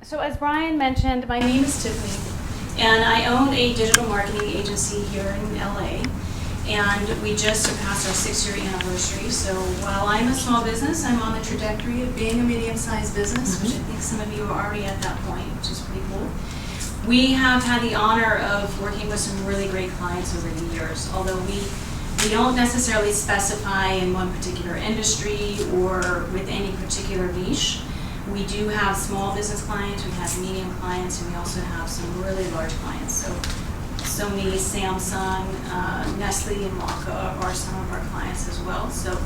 So as Brian mentioned, my name is Tiffany, and I own a digital marketing agency here in LA. And we just surpassed our 6-year anniversary. So while I'm a small business, I'm on the trajectory of being a medium-sized business, which I think some of you are already at that point, which is pretty cool. We have had the honor of working with some really great clients over the years, although we don't necessarily specify in one particular industry or with any particular niche. We do have small business clients, we have medium clients, and we also have some really large clients. So Sony, Samsung, Nestle, and Waka are some of our clients as well. So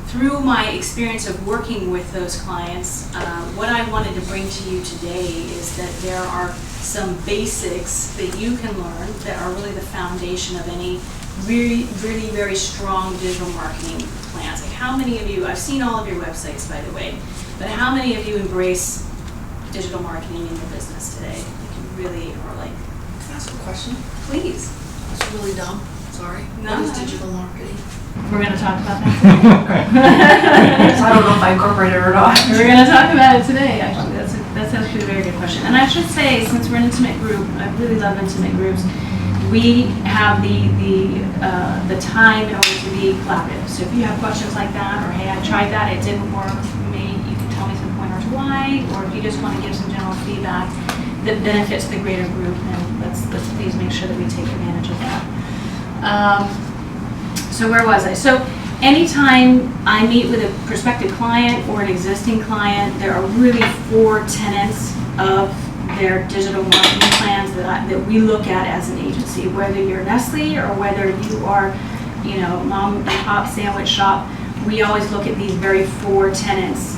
through my experience of working with those clients, what I wanted to bring to you today is that there are some basics that you can learn that are really the foundation of any really very strong digital marketing plans. Like how many of you, I've seen all of your websites by the way, but how many of you embrace digital marketing in your business today? Like you really are like, Can I ask a question? please. That's really dumb. Sorry. No, What is no. digital marketing? We're going to talk about that today. I don't know if I incorporate it or not. We're going to talk about it today, actually. That's actually a very good question. And I should say, since we're an intimate group, I really love intimate groups, we have the time in order to be collaborative. So if you have questions like that, or hey, I tried that, it didn't work for me, you can tell me some pointers why, or if you just want to give some general feedback that benefits the greater group, then let's please make sure that we take advantage of that. So where was I? So anytime I meet with a prospective client or an existing client, there are really 4 tenets of their digital marketing plans that we look at as an agency. Whether you're Nestle or whether you are, mom and pop sandwich shop, we always look at these very 4 tenets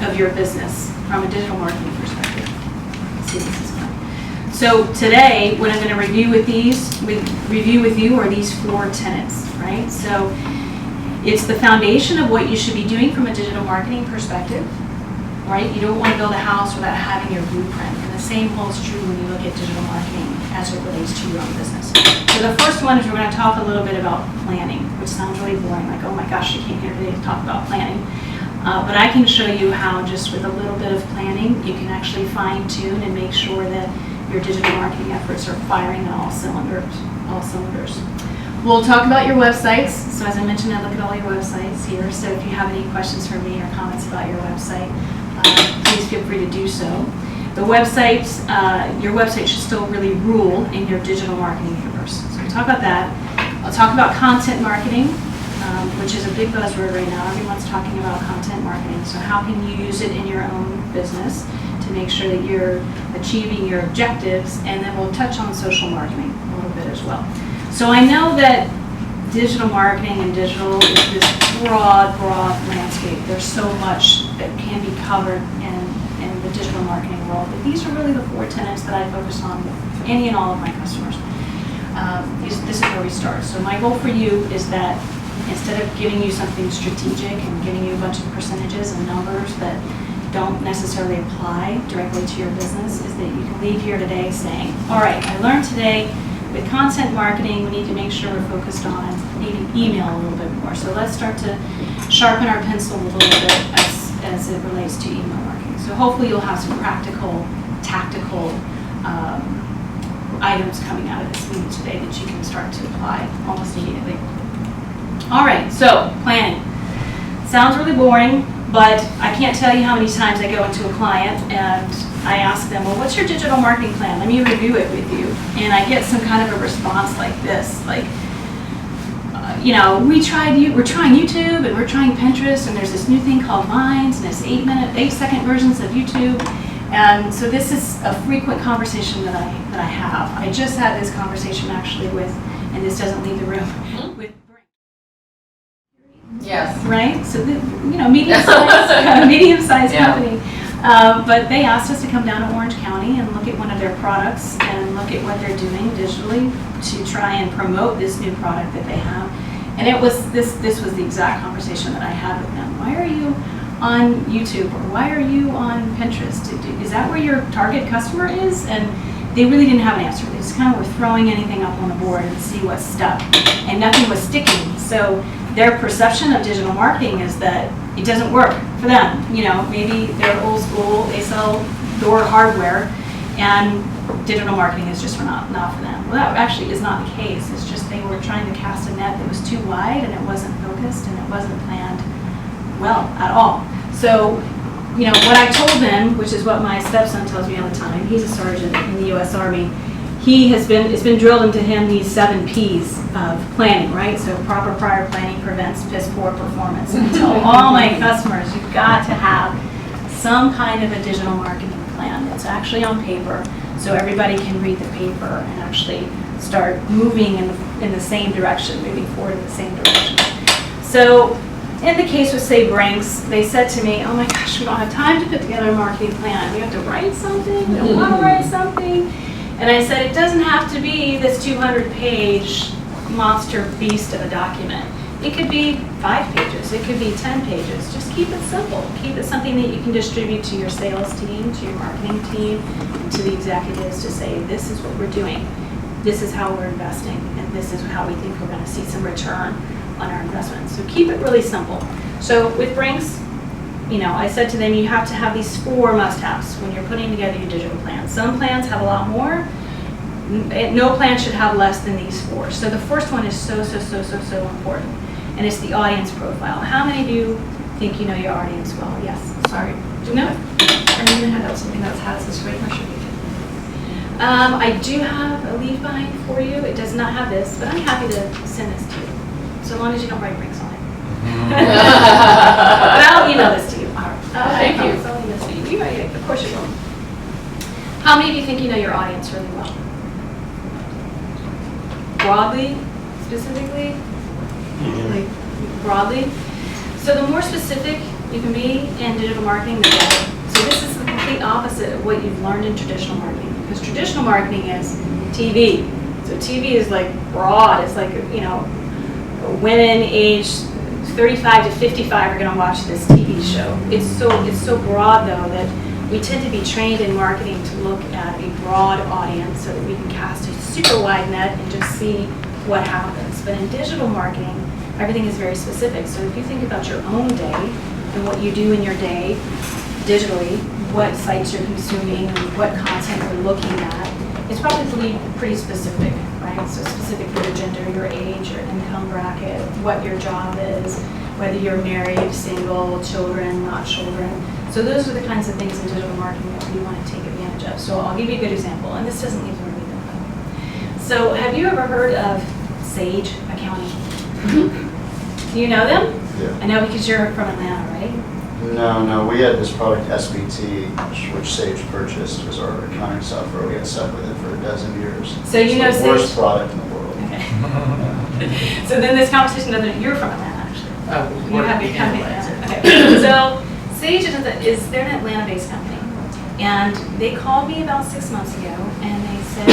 of your business from a digital marketing perspective. Let's see if this is fun. So today, what I'm going to review with you are these 4 tenets, right? So it's the foundation of what you should be doing from a digital marketing perspective, right? You don't want to build a house without having your blueprint. And the same holds true when you look at digital marketing as it relates to your own business. So the first one is we're going to talk a little bit about planning, which sounds really boring, like, oh my gosh, you came here today to talk about planning. But I can show you how just with a little bit of planning, you can actually fine tune and make sure that your digital marketing efforts are firing on all cylinders. We'll talk about your websites. So as I mentioned, I look at all your websites here. So if you have any questions for me or comments about your website, please feel free to do so. The website, your website should still really rule in your digital marketing universe. So we'll talk about that. I'll talk about content marketing, which is a big buzzword right now. Everyone's talking about content marketing. So how can you use it in your own business to make sure that you're achieving your objectives? And then we'll touch on social marketing a little bit as well. So I know that digital marketing and digital is this broad landscape. There's so much that can be covered in the digital marketing world. But these are really the 4 tenets that I focus on with any and all of my customers. This is where we start. So my goal for you is that instead of giving you something strategic and giving you a bunch of percentages and numbers that don't necessarily apply directly to your business, is that you can leave here today saying, all right, I learned today with content marketing, we need to make sure we're focused on maybe email a little bit more. So let's start to sharpen our pencil a little bit as it relates to email marketing. So hopefully you'll have some practical, tactical items coming out of this meeting today that you can start to apply almost immediately. All right, so planning. Sounds really boring, but I can't tell you how many times I go into a client and I ask them, well, what's your digital marketing plan? Let me review it with you. And I get some kind of a response like this, like, we're trying YouTube and we're trying Pinterest and there's this new thing called Vines and it's 8-second versions of YouTube. And so this is a frequent conversation that I have. I just had this conversation actually with, and this doesn't leave the room, with Yes. right? So medium-sized Yeah. company. But they asked us to come down to Orange County and look at one of their products and look at what they're doing digitally to try and promote this new product that they have. And it was this was the exact conversation that I had with them. Why are you on YouTube, or why are you on Pinterest? Is that where your target customer is? And they really didn't have an answer. They just kind of were throwing anything up on the board and see what stuck. And nothing was sticking. So their perception of digital marketing is that it doesn't work for them. You know, maybe they're old school, they sell door hardware, and digital marketing is just not for them. Well, that actually is not the case. It's just they were trying to cast a net that was too wide, and it wasn't focused, and it wasn't planned well at all. So, you know, what I told them, which is what my stepson tells me all the time, he's a sergeant in the U.S. Army, it's been drilled into him these 7 Ps of planning, right? So proper prior planning prevents piss poor performance. And I tell all my customers, you've got to have some kind of a digital marketing plan. It's actually on paper, so everybody can read the paper and actually start moving in the same direction, moving forward in the same direction. So in the case with, say, Brinks, they said to me, oh my gosh, we don't have time to put together a marketing plan. We have to write something, we don't want to write something. And I said, it doesn't have to be this 200-page monster beast of a document. It could be 5 pages, it could be 10 pages. Just keep it simple. Keep it something that you can distribute to your sales team, to your marketing team, and to the executives to say, this is what we're doing, this is how we're investing, and this is how we think we're going to see some return on our investments. So keep it really simple. So with Brinks, you know, I said to them, you have to have these 4 must-haves when you're putting together your digital plan. Some plans have a lot more. No plan should have less than these 4. So the first one is so important, and it's the audience profile. How many of you think you know your audience well? Yes, sorry. Do you know it? Are you going to hand out something that has this great or should we do? I do have a leave behind for you. It does not have this, but I'm happy to send this to you, so long as you don't write Brinks on it. But I'll email this to you. Thank you. I'll email this to you. Of course you will. How many of you think you know your audience really well? Broadly, specifically? Like broadly? So the more specific you can be in digital marketing, the better. So this is the complete opposite of what you've learned in traditional marketing. Because traditional marketing is TV. So TV is like broad. It's like, you know, women aged 35 to 55 are going to watch this TV show. It's so broad, though, that we tend to be trained in marketing to look at a broad audience so that we can cast a super wide net and just see what happens. But in digital marketing, everything is very specific. So if you think about your own day and what you do in your day digitally, what sites you're consuming, what content you're looking at, it's probably pretty specific, right? So specific for your gender, your age, your income bracket, what your job is, whether you're married, single, children, not children. So those are the kinds of things in digital marketing that we want to take advantage of. So I'll give you a good example, and this doesn't need to repeat them. So have you ever heard of Sage Accounting? Do you know them? Yeah. I know because you're from Atlanta, right? No, we had this product SBT, which Sage purchased, was our accounting software. We had stuck with it for 12 years. So you know It's the worst Sage? product in the world. Okay. So then this conversation doesn't, you're from Atlanta, actually. Oh, You have your company. Okay. So Sage they're an Atlanta-based company. And they called me about 6 months ago and they said,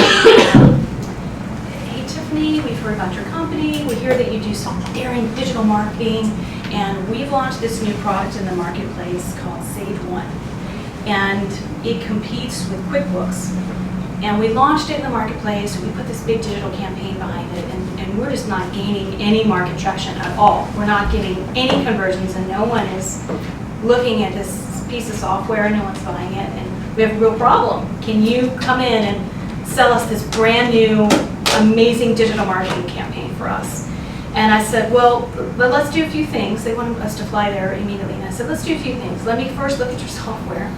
hey Tiffany, we've heard about your company. We hear that you do some daring digital marketing, and we've launched this new product in the marketplace called Sage One. And it competes with QuickBooks. And we launched it in the marketplace, we put this big digital campaign behind it, and we're just not gaining any market traction at all. We're not getting any conversions, and no one is looking at this piece of software, no one's buying it, and we have a real problem. Can you come in and sell us this brand new, amazing digital marketing campaign for us? And I said, well, let's do a few things. They wanted us to fly there immediately, and I said, let's do a few things. Let me first look at your software.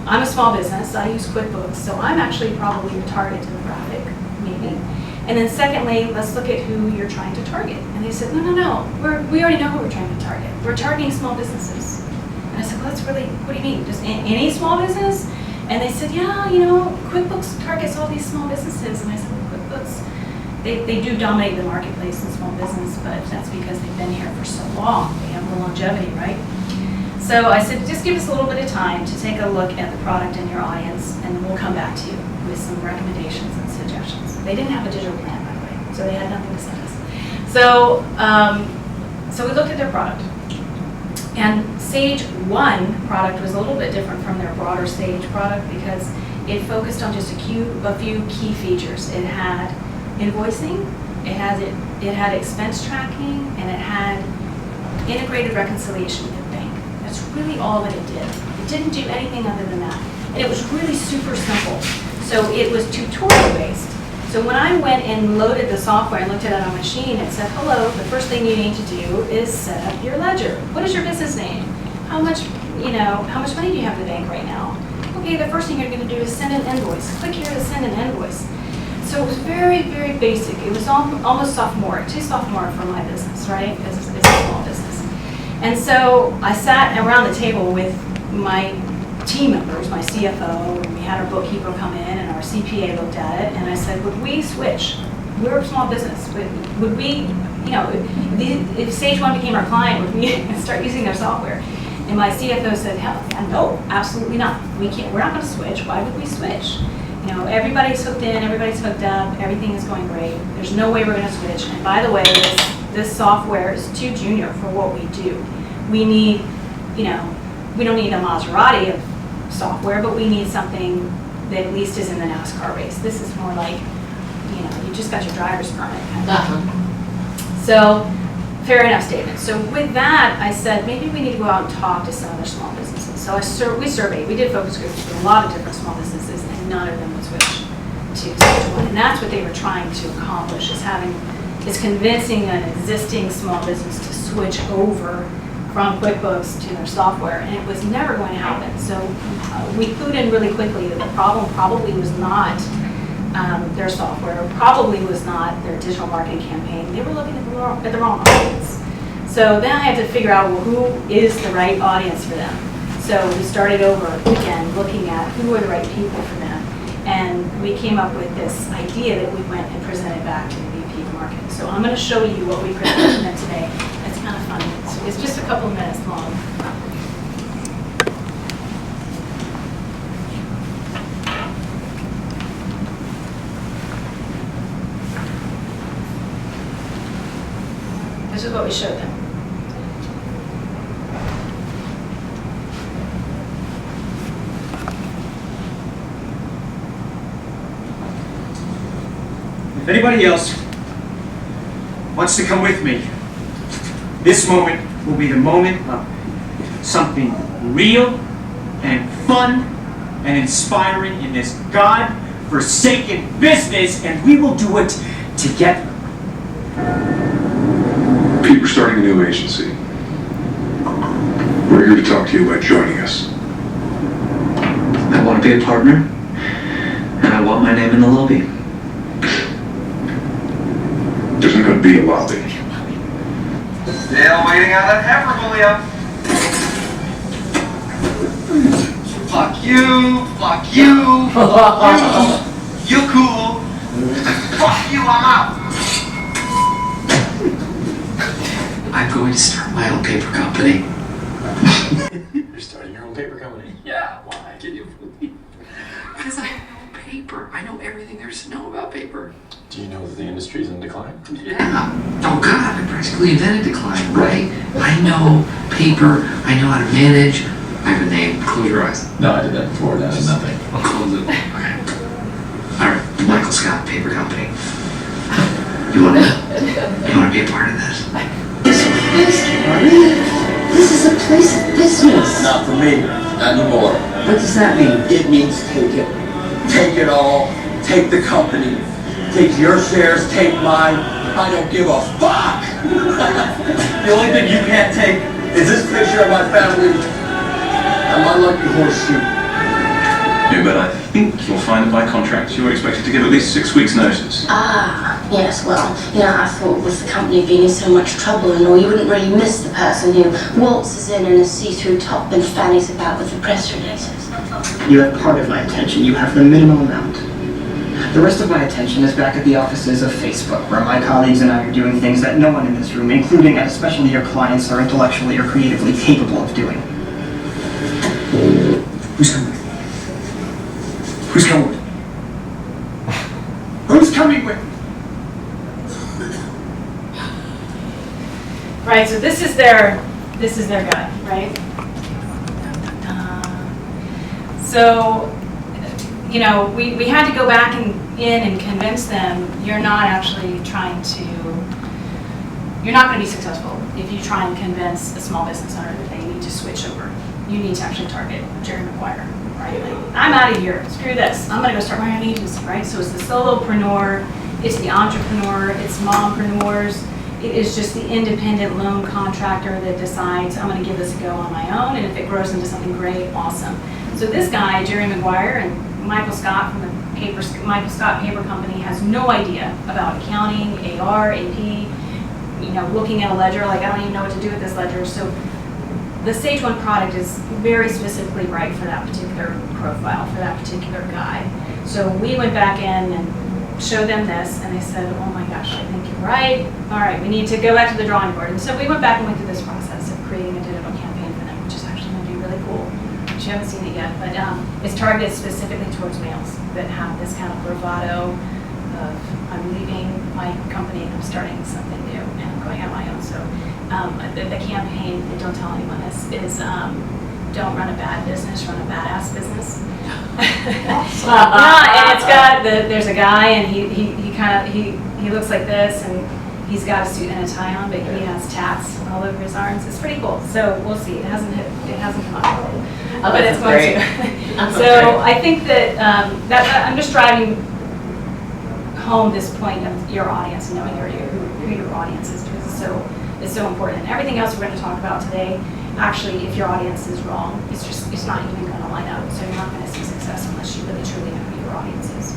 I'm a small business, I use QuickBooks, so I'm actually probably your target demographic, maybe. And then secondly, let's look at who you're trying to target. And they said, no, we already know who we're trying to target. We're targeting small businesses. And I said, well, that's really, what do you mean, just any small business? And they said, yeah, you know, QuickBooks targets all these small businesses. And I said, well, QuickBooks, they do dominate the marketplace in small business, but that's because they've been here for so long. They have the longevity, right? So I said, just give us a little bit of time to take a look at the product and your audience, and we'll come back to you with some recommendations and suggestions. They didn't have a digital plan, by the way, so they had nothing to send us. So we looked at their product. And Sage One product was a little bit different from their broader Sage product because it focused on just a few key features. It had invoicing, it had expense tracking, and it had integrated reconciliation with bank. That's really all that it did. It didn't do anything other than that. And it was really super simple. So it was tutorial based. So when I went and loaded the software and looked at it on a machine, it said, hello, the first thing you need to do is set up your ledger. What is your business name? How much money do you have in the bank right now? Okay, the first thing you're going to do is send an invoice. Click here to send an invoice. So it was very, very basic. It was almost sophomore, too sophomore for my business, right? Because it's a small business. And so I sat around the table with my team members, my CFO, and we had our bookkeeper come in and our CPA looked at it, and I said, would we switch? We're a small business. Would we, if Sage One became our client, would we start using their software? And my CFO said, hell, no, absolutely not. We're not going to switch. Why would we switch? Everybody's hooked in, everybody's hooked up, everything is going great. There's no way we're going to switch. And by the way, this software is too junior for what we do. We need, we don't need a Maserati of software, but we need something that at least is in the NASCAR race. This is more like, you just got your driver's permit kind of. So, fair enough statement. So with that, I said, maybe we need to go out and talk to some other small businesses. So we surveyed, we did focus groups with a lot of different small businesses, and none of them would switch to Sage One. And that's what they were trying to accomplish, is convincing an existing small business to switch over from QuickBooks to their software, and it was never going to happen. So we clued in really quickly that the problem probably was not their software, probably was not their digital marketing campaign. They were looking at the wrong audience. So then I had to figure out, well, who is the right audience for them? So we started over again, looking at who are the right people for them. And we came up with this idea that we went and presented back to the VP of Marketing. So I'm going to show you what we presented to them today. It's kind of funny. So it's just a couple of minutes long. This is what we showed them. If anybody else wants to come with me, this moment will be the moment of something real and fun and inspiring in this God-forsaken business, and we will do it together. Pete, we're starting a new agency. We're here to talk to you about joining us. I want to be a partner, and I want my name in the lobby. There's not going to be a lobby. Still waiting on that heifer, William. Fuck you, fuck you, fuck you. You're cool. Fuck you, I'm out. I'm going to start my own paper company. You're starting your own paper company? Yeah, why? Can you believe? Because I know paper. I know everything there is to know about paper. Do you know that the industry is in decline? Yeah. Oh God, I practically invented decline, right? I know paper. I know how to manage. I have a name. Close your eyes. No, I did that before. That is nothing. I'll close it. Okay. All right. Michael Scott Paper Company. You want to be a part of this? This is a place of business. Not for me, not anymore. What does that mean? It means take it. Take it all. Take the company. Take your shares, take mine. I don't give a fuck. The only thing you can't take is this picture of my family and my lucky horseshoe. Yeah, but I think you'll find that by contract you're expected to give at least 6 weeks' notice. Ah, yes, well, I thought with the company being in so much trouble and all, you wouldn't really miss the person who waltzes in a see-through top and fannies about with the press releases. You have part of my attention. You have the minimum amount. The rest of my attention is back at the offices of Facebook, where my colleagues and I are doing things that no one in this room, including and especially your clients, are intellectually or creatively capable of doing. Who's coming with me? Who's coming with me? Who's coming with me? Right, so this is their guy, right? So, we had to go back in and convince them you're not actually trying to, You're not going to be successful if you try and convince a small business owner that they need to switch over. You need to actually target Jerry Maguire, right? Like, I'm out of here, screw this, I'm going to go start my own agency, right? So it's the solopreneur, it's the entrepreneur, it's mompreneurs. It is just the independent loan contractor that decides, I'm going to give this a go on my own, and if it grows into something great, awesome. So this guy, Jerry Maguire, and Michael Scott from the Michael Scott Paper Company has no idea about accounting, AR, AP, looking at a ledger, like I don't even know what to do with this ledger. So the Sage One product is very specifically right for that particular profile, for that particular guy. So we went back in and showed them this, and they said, oh my gosh, I think you're right. All right, we need to go back to the drawing board. And so we went back and went through this process of creating a digital campaign for them, which is actually going to be really cool. You haven't seen it yet, but it's targeted specifically towards males that have this kind of bravado of, I'm leaving my company and I'm starting something new and I'm going out on my own. So the campaign, and don't tell anyone this, is don't run a bad business, run a badass business. And it's got, there's a guy and he looks like this, and he's got a suit and a tie on, but he has tats all over his arms. It's pretty cool. So we'll see. It hasn't come out. But it's going to. So I think that I'm just driving home this point of your audience, knowing who your audience is, because it's so important. And everything else we're going to talk about today, actually, if your audience is wrong, it's not even going to line up. So you're not going to see success unless you really truly know who your audience is.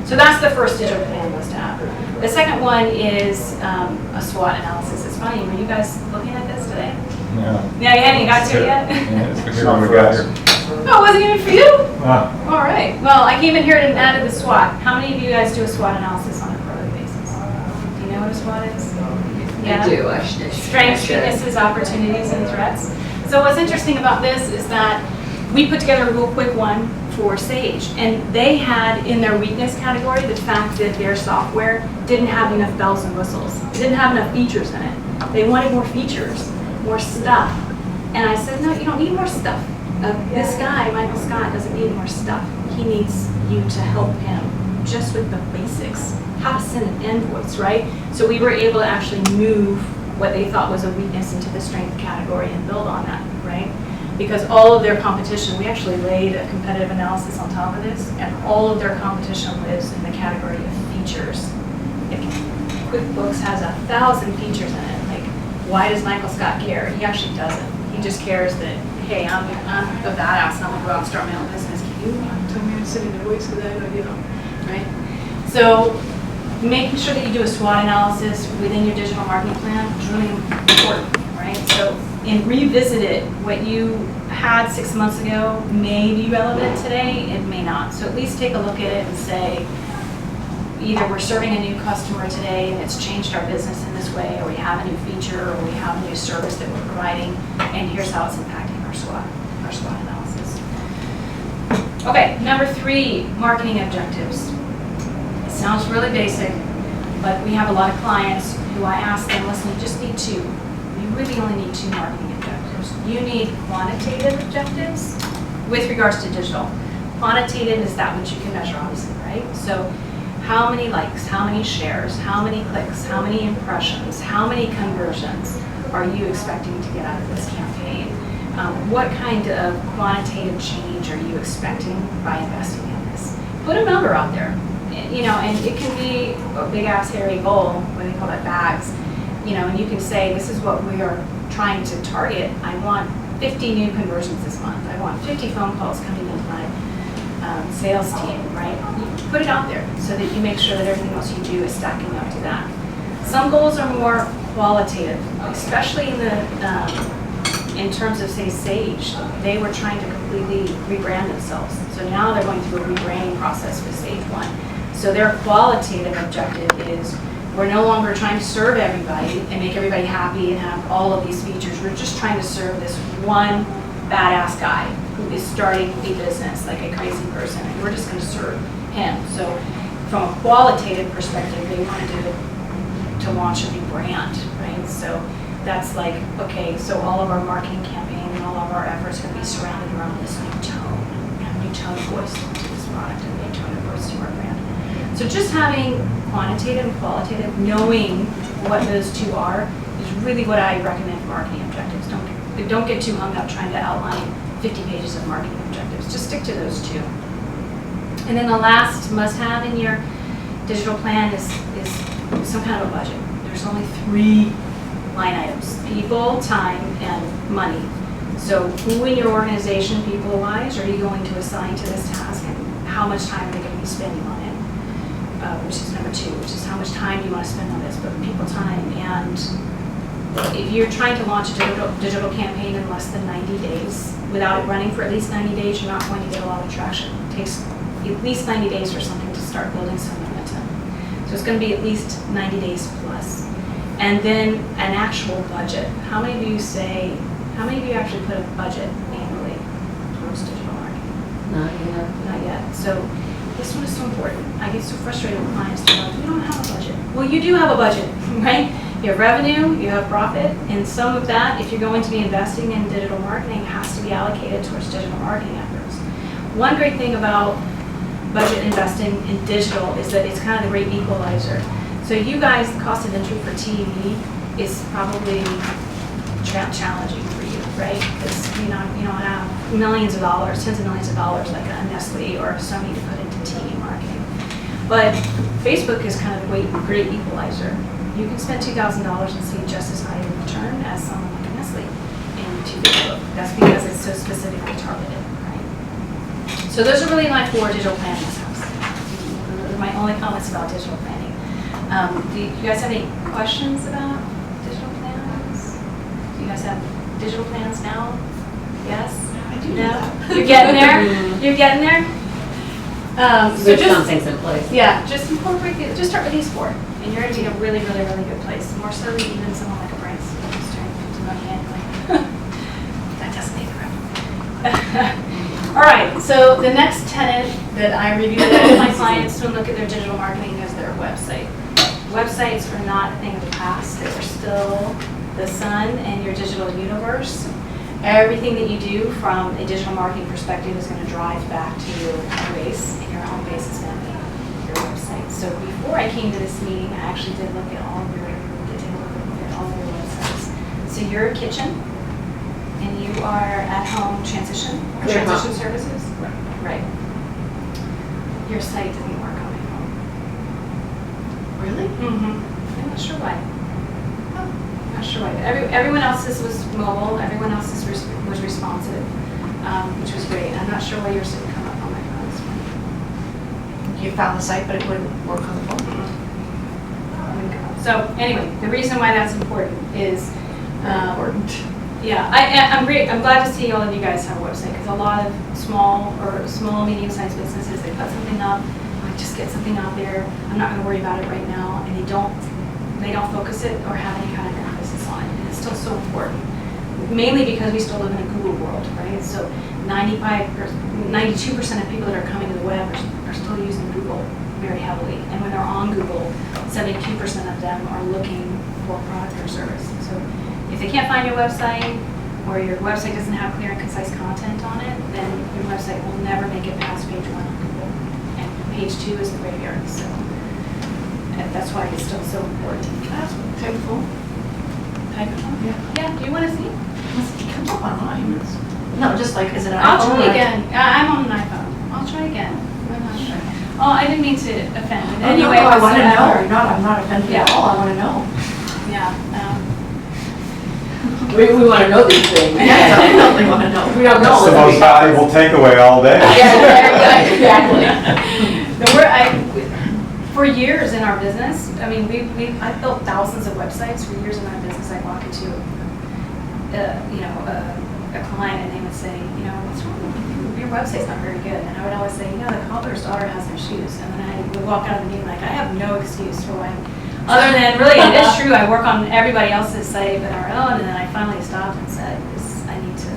So that's the first digital plan was to have. The second one is a SWOT analysis. It's funny, were you guys looking at this today? Yeah, you got to it yet? Yeah, it's here when we got here. Oh, it wasn't even for you? All right. Well, I came in here and added the SWOT. How many of you guys do a SWOT analysis on a quarterly basis? Do you know what a SWOT is? Yeah. I do. Strengths, weaknesses, opportunities, and threats. So what's interesting about this is that we put together a real quick one for Sage, and they had in their weakness category the fact that their software didn't have enough bells and whistles. It didn't have enough features in it. They wanted more features, more stuff. And I said, no, you don't need more stuff. This guy, Michael Scott, doesn't need more stuff. He needs you to help him just with the basics. How to send an invoice, right? So we were able to actually move what they thought was a weakness into the strength category and build on that, right? Because all of their competition, we actually laid a competitive analysis on top of this, and all of their competition lives in the category of features. If QuickBooks has 1,000 features in it, like, why does Michael Scott care? He actually doesn't. He just cares that, hey, I'm a badass and I'm gonna go out and start my own business. Can you tell me how to send an invoice because I have no idea, right? So making sure that you do a SWOT analysis within your digital marketing plan is really important, right? So and revisit it. What you had 6 months ago may be relevant today, it may not. So at least take a look at it and say, either we're serving a new customer today and it's changed our business in this way, or we have a new feature, or we have a new service that we're providing, and here's how it's impacting our SWOT analysis. Okay, number 3, marketing objectives. It sounds really basic, but we have a lot of clients who I ask them, listen, you just need 2. You really only need 2 marketing objectives. You need quantitative objectives with regards to digital. Quantitative is that which you can measure, obviously, right? So how many likes, how many shares, how many clicks, how many impressions, how many conversions are you expecting to get out of this campaign? What kind of quantitative change are you expecting by investing in this? Put a number out there, and it can be a big ass hairy goal, what they call that bags, and you can say, this is what we are trying to target. I want 50 new conversions this month. I want 50 phone calls coming into my sales team, right? You put it out there so that you make sure that everything else you do is stacking up to that. Some goals are more qualitative, especially in terms of, say, Sage. They were trying to completely rebrand themselves. So now they're going through a rebranding process with Sage One. So their qualitative objective is, we're no longer trying to serve everybody and make everybody happy and have all of these features. We're just trying to serve this one badass guy who is starting a business like a crazy person, and we're just going to serve him. So from a qualitative perspective, they wanted to launch a new brand, right? So that's like, okay, so all of our marketing campaign and all of our efforts are going to be surrounded around this new tone, new tone of voice to this product and new tone of voice to our brand. So just having quantitative and qualitative, knowing what those 2 are, is really what I recommend for marketing objectives. Don't get too hung up trying to outline 50 pages of marketing objectives. Just stick to those 2. And then the last must-have in your digital plan is some kind of a budget. There's only 3 line items: people, time, and money. So who in your organization, people-wise, are you going to assign to this task, and how much time are they going to be spending on it? Which is number 2, which is how much time do you want to spend on this, but people time. And if you're trying to launch a digital campaign in less than 90 days, without it running for at least 90 days, you're not going to get a lot of traction. It takes at least 90 days for something to start building some momentum. So it's going to be at least 90 days plus. And then an actual budget. How many of you actually put a budget annually towards digital marketing? Not yet. So this one is so important. I get so frustrated with clients who are like, we don't have a budget. Well, you do have a budget, right? You have revenue, you have profit, and some of that, if you're going to be investing in digital marketing, has to be allocated towards digital marketing efforts. One great thing about budget investing in digital is that it's kind of the great equalizer. So you guys, the cost of entry for TV is probably challenging for you, right? Because you don't have millions of dollars, tens of millions of dollars like a Nestle or Sony to put into TV marketing. But Facebook is kind of the great equalizer. You can spend $2,000 and see just as high a return as someone like a Nestle into Facebook. That's because it's so specifically targeted, right? So those are really my 4 digital plan must-haves. Those are my only comments about digital planning. Do you guys have any questions about digital plans? Do you guys have digital plans now? Yes? I do. No? You're getting there? You're getting there? So just some things in place. Yeah, just incorporate just start with these 4, and you're going to be in a really, really, really good place. More so than even someone like a Bryce who's doing 50 million annually. That doesn't make it. All right, so the next tenet that I review with my clients when look at their digital marketing is their website. Websites are not a thing of the past. They are still the sun in your digital universe. Everything that you do from a digital marketing perspective is going to drive back to your base, and your home base is going to be your website. So before I came to this meeting, I actually did look at all of your websites. So you're a kitchen, and you are at home transition services? Right. Your site didn't work on my phone. Really? Mm-hmm. I'm not sure why. Not sure why. Everyone else's was mobile. Everyone else's was responsive, which was great. I'm not sure why yours didn't come up on my phone this morning. You found the site, but it wouldn't work on the phone. So anyway, the reason why that's important is Important. Yeah, I'm glad to see all of you guys have a website, because a lot of small, medium-sized businesses, they put something up, like just get something out there. I'm not going to worry about it right now, and they don't focus it or have any kind of emphasis on it. And it's still so important, mainly because we still live in a Google world, right? So 92% of people that are coming to the web are still using Google very heavily, and when they're on Google, 72% of them are looking for a product or service. So if they can't find your website, or your website doesn't have clear and concise content on it, then your website will never make it past page 1 on Google. And page 2 is the graveyard, so that's why it's still so important. That's typical. Type it on? Yeah, do you want to see? It comes up online. No, just like, is it an I'll iPhone? try again. I'm on an iPhone. I'll try again. I'm not sure. Oh, I didn't mean to offend. Anyway, I want to know. whatsoever. I'm not offended Yeah. at all. I want to know. Yeah. We want to know these things. Yeah, I definitely want to know. We don't know. That's the most valuable takeaway all day. Yeah, exactly. For years in our business, I mean, I've built thousands of websites. For years in our business, I'd walk into a client and they would say, what's wrong with you? Your website's not very good. And I would always say, the cobbler's daughter has no shoes. And then I would walk out of the meeting like, I have no excuse for why. Other than, really, it is true, I work on everybody else's site but our own, and then I finally stopped and said, I need to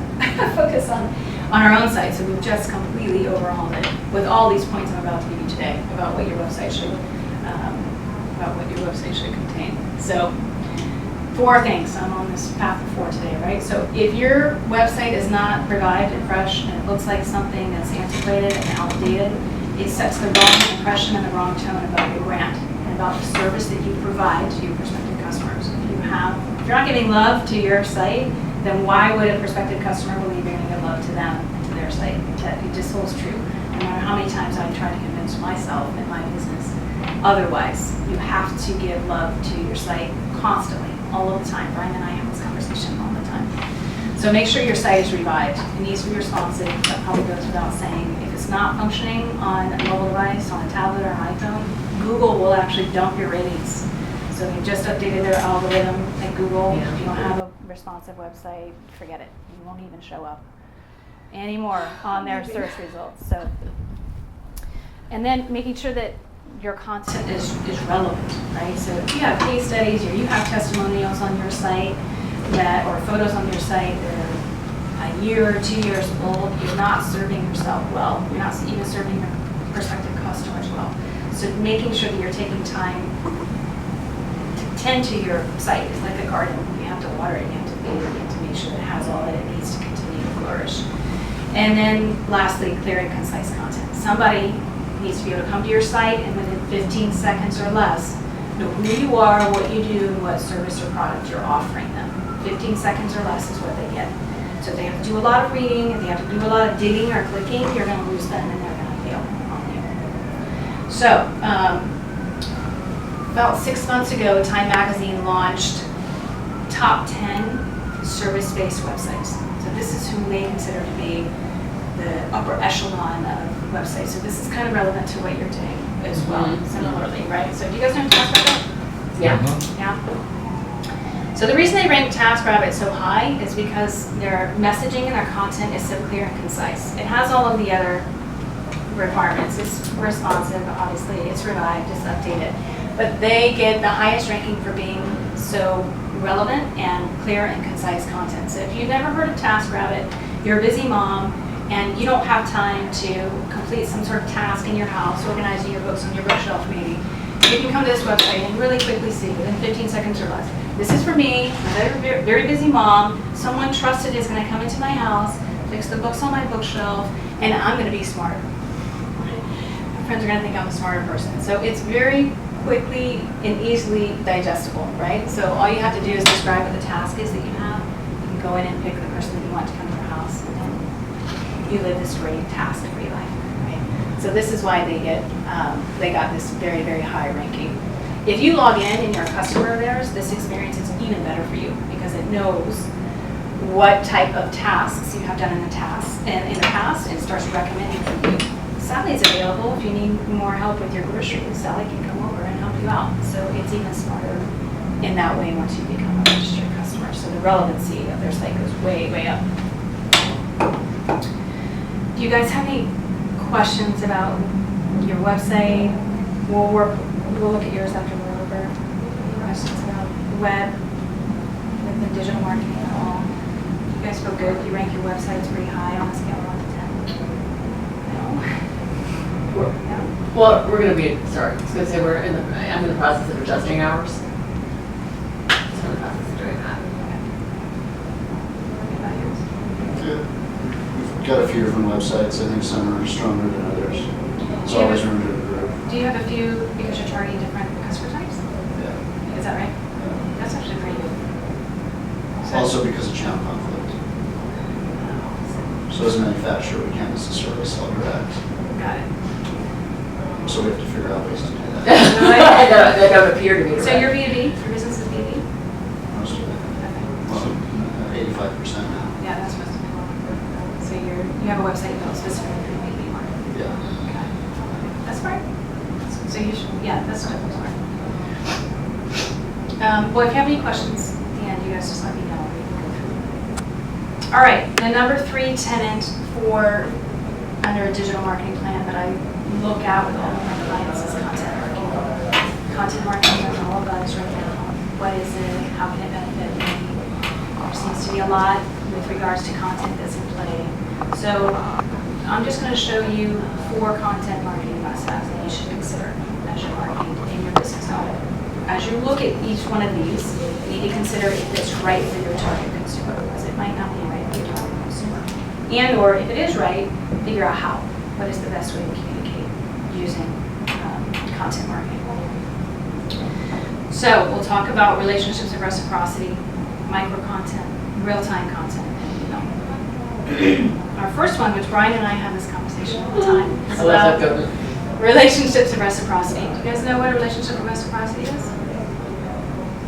focus on our own site. So we've just completely overhauled it with all these points I'm about to give you today about what your website should contain. So 4 things. I'm on this path of 4 today, right? So if your website is not revived and fresh and it looks like something that's antiquated and outdated, it sets the wrong impression and the wrong tone about your brand and about the service that you provide to your prospective customers. If you have you're not giving love to your site, then why would a prospective customer believe you're gonna give love to them and to their site? That it just holds true, no matter how many times I try to convince myself in my business. Otherwise, you have to give love to your site constantly, all of the time. Brian and I have this conversation all the time. So make sure your site is revived. It needs to be responsive. That probably goes without saying. If it's not functioning on a mobile device, on a tablet or an iPhone, Google will actually dump your ratings. So they just updated their algorithm at Google. Yeah. If you don't have a responsive website, forget it. You won't even show up anymore on their search results. So, and then making sure that your content is relevant, right? So if you have case studies or you have testimonials on your site that, or photos on your site that are a year or 2 years old, you're not serving yourself well. You're not even serving your prospective customers well. So making sure that you're taking time to tend to your site is like a garden. You have to water it, you have to feed it, you have to make sure that it has all that it needs to continue to flourish. And then lastly, clear and concise content. Somebody needs to be able to come to your site and within 15 seconds or less know who you are, what you do, and what service or product you're offering them. 15 seconds or less is what they get. So if they have to do a lot of reading, if they have to do a lot of digging or clicking, you're going to lose them and they're going to fail on you. So about 6 months ago, Time Magazine launched top 10 service-based websites. So this is who they consider to be the upper echelon of websites. So this is kind of relevant to what you're doing as well, similarly, right? So do you guys know TaskRabbit? Yeah. Yeah. So the reason they rank TaskRabbit so high is because their messaging and their content is so clear and concise. It has all of the other requirements. It's responsive, obviously, it's revived, it's updated. But they get the highest ranking for being so relevant and clear and concise content. So if you've never heard of TaskRabbit, you're a busy mom, and you don't have time to complete some sort of task in your house, organizing your books on your bookshelf maybe, you can come to this website and really quickly see within 15 seconds or less. This is for me, I'm a very, very busy mom, someone trusted is going to come into my house, fix the books on my bookshelf, and I'm going to be smarter. My friends are going to think I'm a smarter person. So it's very quickly and easily digestible, right? So all you have to do is describe what the task is that you have. You can go in and pick the person that you want to come to your house, and then you live this great task-free life, right? So this is why they got this very, very high ranking. If you log in and you're a customer of theirs, this experience is even better for you because it knows what type of tasks you have done in the past, and it starts recommending for you. Sally's available if you need more help with your groceries. Sally can come over and help you out. So it's even smarter in that way once you become a registered customer. So the relevancy of their site goes way, way up. Do you guys have any questions about your website? We'll look at yours after we're over. Any questions about the web, with the digital marketing at all? You guys feel good? You rank your websites pretty high on a scale of 1 to 10? No? Well, we're going to be, sorry, I was going to say I'm in the process of adjusting ours. So I'm in the process of doing that. What about yours? Good. We've got a few different websites. I think some are stronger than others. There's always room to improve. Do you have a few because you're targeting different customer types? Yeah. Is that right? That's actually pretty good. Also because of channel conflict. So as a manufacturer, we can't necessarily sell direct. Got it. So we have to figure out ways to do that. That don't appear to be. So your B2B, your business is B2B? Most of it. Well, 85% now. Yeah, that's supposed to be low. So you have a website built specifically for the B2B market? Yeah. Okay. That's smart. So you should, yeah, that's definitely smart. Well, if you have any questions at the end, you guys just let me know. We can go through. All right, the number 3 tenet for under a digital marketing plan that I look at with all of my clients is content marketing. Content marketing is all about is right now. What is it? How can it benefit me? There seems to be a lot with regards to content that's in play. So I'm just going to show you 4 content marketing must-haves that you should consider as you're marketing in your business model. As you look at each one of these, you need to consider if it's right for your target consumer, because it might not be right for your target consumer. And or if it is right, figure out how. What is the best way to communicate using content marketing? So we'll talk about relationships of reciprocity. micro content, real-time content, and email. Our first one, which Brian and I have this conversation all the time, is about relationships of reciprocity. Do you guys know what a relationship of reciprocity is?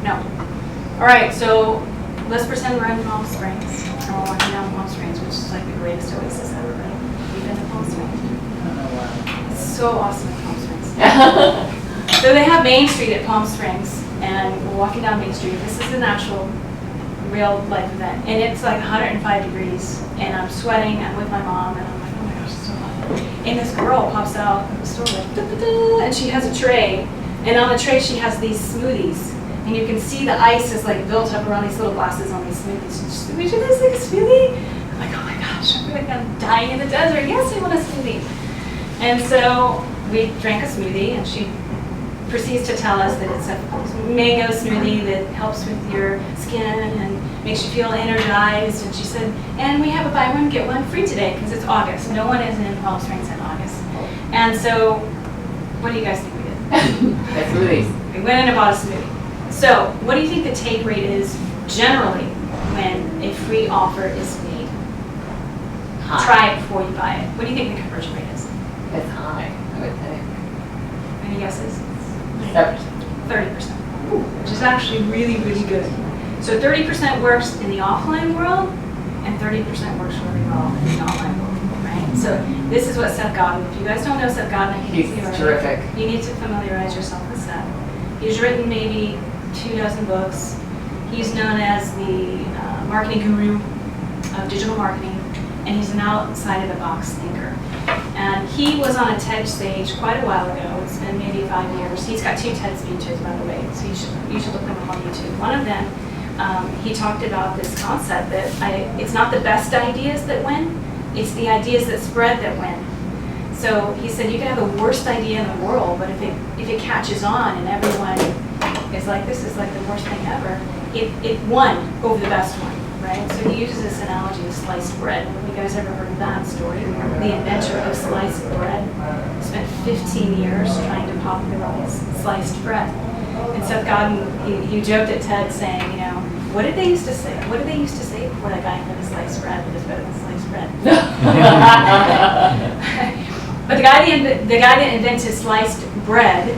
No. All right, so let's pretend we're in Palm Springs, and we're walking down Palm Springs, which is like the greatest oasis ever, right? You've been to Palm Springs? It's so awesome in Palm Springs. So they have Main Street at Palm Springs, and we're walking down Main Street. This is an actual real life event, and it's like 105 degrees, and I'm sweating. I'm with my mom, and I'm like, oh my gosh, it's so hot. And this girl pops out of the store like, da, da, da, and she has a tray, and on the tray she has these smoothies, and you can see the ice is like built up around these little glasses on these smoothies. And she's like, would you guys like a smoothie? I'm like, oh my gosh, I feel like I'm dying in the desert. Yes, I want a smoothie. And so we drank a smoothie, and she proceeds to tell us that it's a mango smoothie that helps with your skin and makes you feel energized. And she said, and we have a buy one, get one free today because it's August. No one is in Palm Springs in August. And so, what do you guys think we did? Smoothies. We went in and bought a smoothie. So, what do you think the take rate is generally when a free offer is made? High. Try it before you buy it. What do you think the conversion rate is? It's high, I would think. Any guesses? 30%. 30%, which is actually really, really good. So 30% works in the offline world, and 30% works really well in the online world, right? So this is what Seth Godin, if you guys don't know Seth Godin, He's terrific. You need to familiarize yourself with Seth. He's written maybe 24 books. He's known as the marketing guru of digital marketing, and he's an outside-of-the-box thinker. And he was on a TED stage quite a while ago. It's been maybe 5 years. He's got 2 TED speeches, by the way, so you should look them up on YouTube. One of them, he talked about this concept that it's not the best ideas that win, it's the ideas that spread that win. So he said you can have the worst idea in the world, but if it catches on and everyone is like, this is like the worst thing ever, it won over the best one. Right? So he uses this analogy of sliced bread. Have you guys ever heard of that story? The inventor of sliced bread spent 15 years trying to popularize sliced bread. And Seth Godin, he joked at TED saying, you know, what did they used to say? What did they used to say before that guy invented sliced bread? It was better than sliced bread. But the guy that invented sliced bread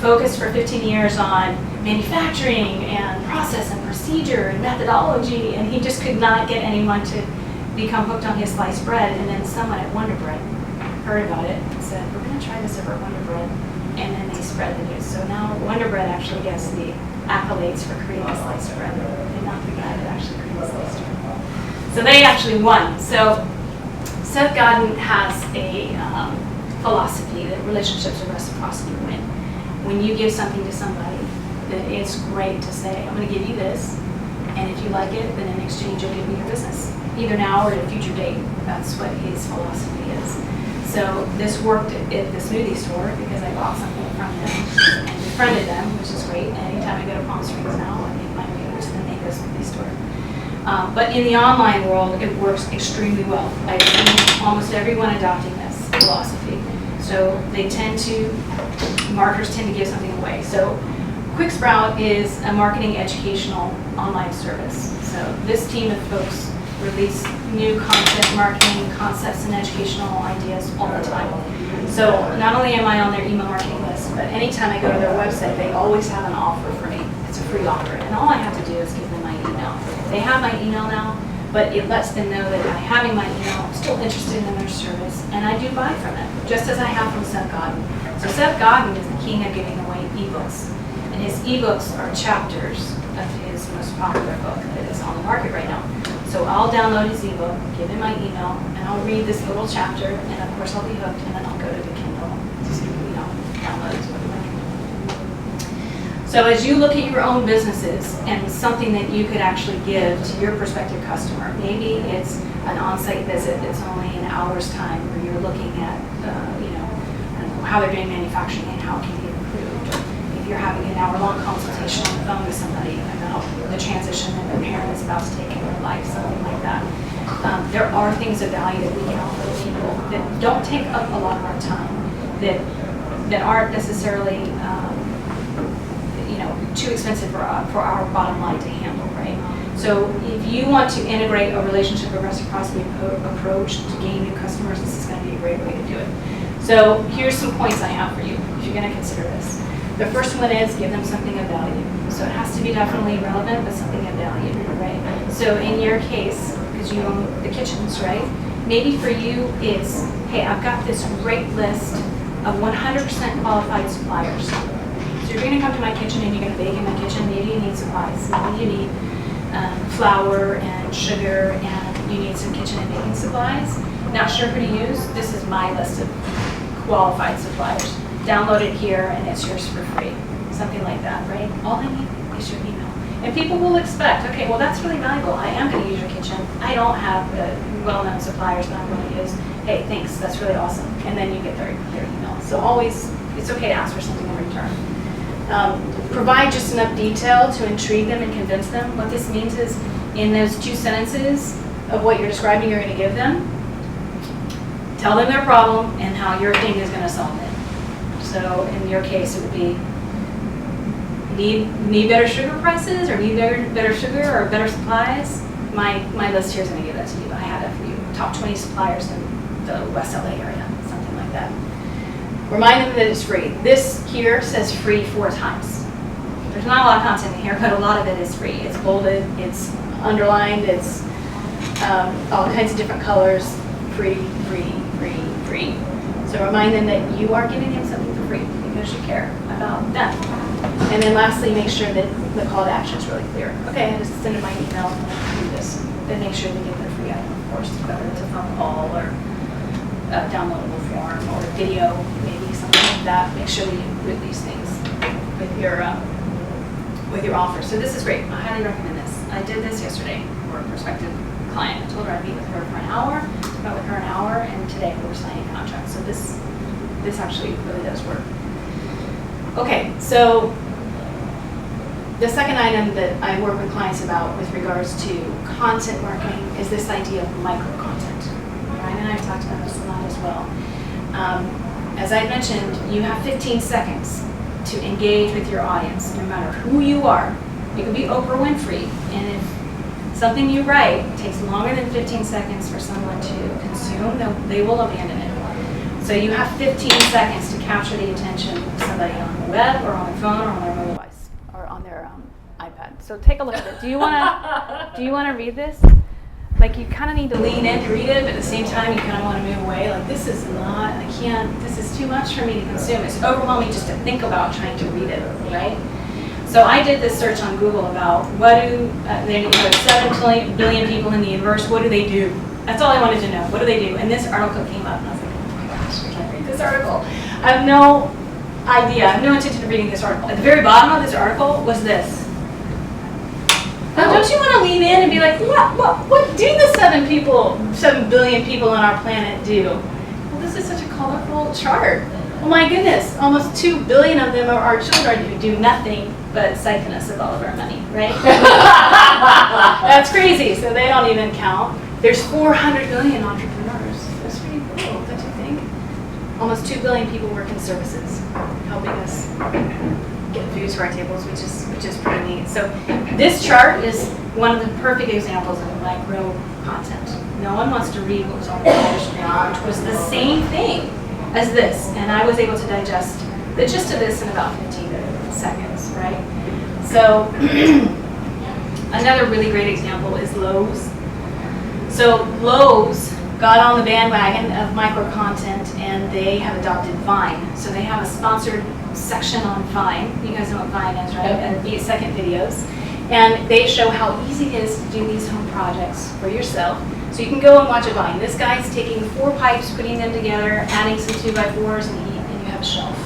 focused for 15 years on manufacturing and process and procedure and methodology, and he just could not get anyone to become hooked on his sliced bread. And then someone at Wonder Bread heard about it and said, we're going to try this over at Wonder Bread, and then they spread the news. So now Wonder Bread actually gets the accolades for creating sliced bread, and not the guy that actually created sliced bread. So they actually won. So Seth Godin has a philosophy that relationships of reciprocity win. When you give something to somebody, that it's great to say, I'm going to give you this, and if you like it, then in exchange you'll give me your business, either now or at a future date. That's what his philosophy is. So this worked at the smoothie store because I bought something from them and befriended them, which is great. And anytime I go to Palm Springs now, I make my way to the Mango smoothie store. But in the online world, it works extremely well. I've seen almost everyone adopting this philosophy. So they marketers tend to give something away. So QuickSprout is a marketing educational online service. So this team of folks release new content marketing concepts and educational ideas all the time. So not only am I on their email marketing list, but anytime I go to their website, they always have an offer for me. It's a free offer. And all I have to do is give them my email. They have my email now, but it lets them know that by having my email, I'm still interested in their service, and I do buy from them, just as I have from Seth Godin. So Seth Godin is the king of giving away ebooks. And his ebooks are chapters of his most popular book that is on the market right now. So I'll download his ebook, give him my email, and I'll read this little chapter, and of course I'll be hooked, and then I'll go to the Kindle to download it with my Kindle. So as you look at your own businesses and something that you could actually give to your prospective customer, maybe it's an on-site visit that's only an hour's time where you're looking at, I don't know, how they're doing manufacturing and how it can be improved. If you're having an hour-long consultation on the phone with somebody about the transition that their parent is about to take in their life, something like that. There are things of value that we can offer people that don't take up a lot of our time, that aren't necessarily too expensive for our bottom line to handle, right? So if you want to integrate a relationship or reciprocity approach to gain new customers, this is going to be a great way to do it. So here's some points I have for you if you're going to consider this. The first one is give them something of value. So it has to be definitely relevant, but something of value, right? So in your case, because you own the kitchens, right? Maybe for you it's, hey, I've got this great list of 100% qualified suppliers. So you're going to come to my kitchen and you're going to bake in my kitchen. Maybe you need supplies. Maybe you need flour and sugar, and you need some kitchen and baking supplies. Not sure who to use. This is my list of qualified suppliers. Download it here and it's yours for free. Something like that, right? All I need is your email. And people will expect, okay, well that's really valuable. I am going to use your kitchen. I don't have the well-known suppliers that I'm going to use. Hey, thanks, that's really awesome. And then you get their email. So always, it's okay to ask for something in return. Provide just enough detail to intrigue them and convince them. What this means is, in those 2 sentences of what you're describing you're going to give them, tell them their problem and how your thing is going to solve it. So in your case, it would be, need better sugar prices, or need better sugar or better supplies? My list here is going to give that to you. I have that for you. Top 20 suppliers in the West LA area, something like that. Remind them that it's free. This here says free 4 times. There's not a lot of content in here, but a lot of it is free. It's bolded, it's underlined, it's all kinds of different colors. Free, free, free, free. So remind them that you are giving them something for free because you care about them. And then lastly, make sure that the call to action is really clear. Okay, I just send them my email and do this. Then make sure they get their free item, of course, whether it's a phone call or a downloadable form or a video, maybe something like that. Make sure that you include these things with your offer. So this is great. I highly recommend this. I did this yesterday for a prospective client. I told her I'd meet with her for an hour. Met with her an hour, and today we were signing a contract. So this actually really does work. Okay, so the second item that I work with clients about with regards to content marketing is this idea of micro-content. Ryan and I have talked about this a lot as well. As I mentioned, you have 15 seconds to engage with your audience, no matter who you are. You could be Oprah Winfrey, and if something you write takes longer than 15 seconds for someone to consume, they will abandon it. So you have 15 seconds to capture the attention of somebody on the web or on their phone or on their mobile device or on their iPad. So take a look at it. Do you want to read this? Like, you kind of need to lean in to read it, but at the same time you kind of want to move away. Like, this is this is too much for me to consume. It's overwhelming just to think about trying to read it, right? So I did this search on Google about there's 7 billion people in the universe. What do they do? That's all I wanted to know. What do they do? And this article came up, and I was like, oh my gosh, I can't read this article. I have no idea. I have no intention of reading this article. At the very bottom of this article was this. Now, don't you want to lean in and be like, what do the 7 billion people on our planet do? Well, this is such a colorful chart. Oh my goodness, almost 2 billion of them are our children who do nothing but siphon us of all of our money, right? That's crazy, so they don't even count. There's 400 million entrepreneurs. That's pretty cool, don't you think? Almost 2 billion people work in services, helping us get food to our tables, which is pretty neat. So this chart is one of the perfect examples of micro content. No one wants to read what was on the page now, which was the same thing as this, and I was able to digest the gist of this in about 15 seconds, right? So another really great example is Lowe's. So Lowe's got on the bandwagon of micro content, and they have adopted Vine. So they have a sponsored section on Vine. You guys know what Vine is, right? And 8-second videos. And they show how easy it is to do these home projects for yourself. So you can go and watch a Vine. This guy's taking 4 pipes, putting them together, adding some 2x4s, and you have a shelf.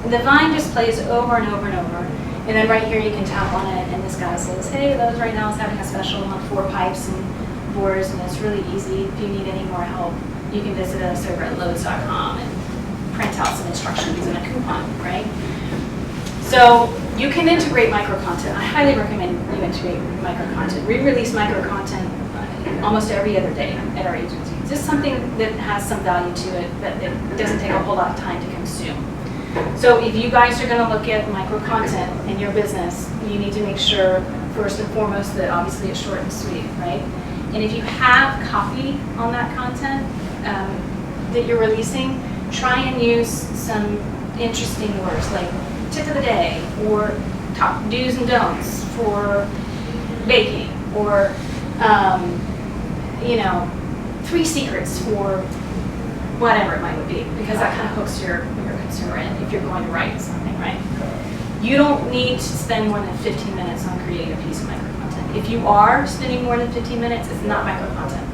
And the Vine just plays over and over and over. And then right here you can tap on it, and this guy says, hey, Lowe's right now is having a special on 4 pipes and boards, and it's really easy. If you need any more help, you can visit us over at Lowe's.com and print out some instructions and a coupon, right? So you can integrate micro-content. I highly recommend you integrate micro-content. We release micro-content almost every other day at our agency. It's just something that has some value to it, that it doesn't take a whole lot of time to consume. So if you guys are going to look at micro-content in your business, you need to make sure first and foremost that obviously it's short and sweet, right? And if you have copy on that content that you're releasing, try and use some interesting words like tip of the day or top do's and don'ts for baking or, 3 secrets for whatever it might be, because that kind of hooks your consumer in if you're going to write something, right? You don't need to spend more than 15 minutes on creating a piece of micro content. If you are spending more than 15 minutes, it's not micro content.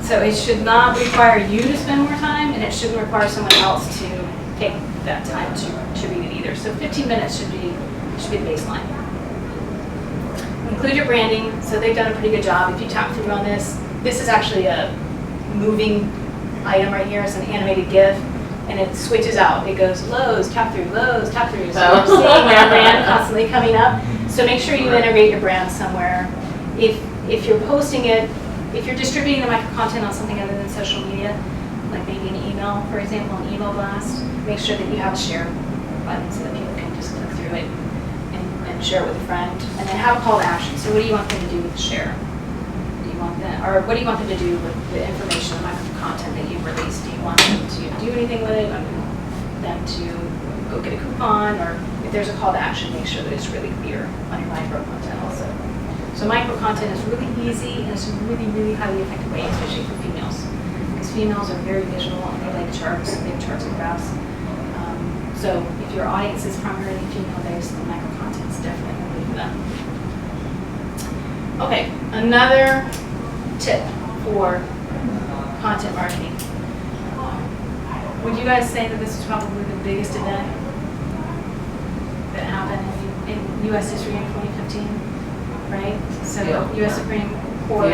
So it should not require you to spend more time, and it shouldn't require someone else to take that time to read it either. So 15 minutes should be the baseline. Include your branding, so they've done a pretty good job. If you tap through on this is actually a moving item right here. It's an animated GIF, and it switches out. It goes Lowe's, tap through, Lowe's, tap through. So you're seeing their brand constantly coming up. So make sure you integrate your brand somewhere. If you're posting it, if you're distributing the micro content on something other than social media, like maybe an email, for example, an email blast, make sure that you have a share button so that people can just click through it and share it with a friend. And then have a call to action. So what do you want them to do with the share? What do you want them to do with the information, the micro content that you've released? Do you want them to do anything with it? Do you want them to go get a coupon? Or if there's a call to action, make sure that it's really clear on your micro content also. So micro content is really easy and it's a really, really highly effective way, especially for females. Because females are very visual and they like charts, they have charts and graphs. So if your audience is primarily female-based, then micro content is definitely going to be for them. Okay, another tip for content marketing. Would you guys say that this is probably the biggest event that happened in U.S. history in 2015, right? So U.S. Supreme Court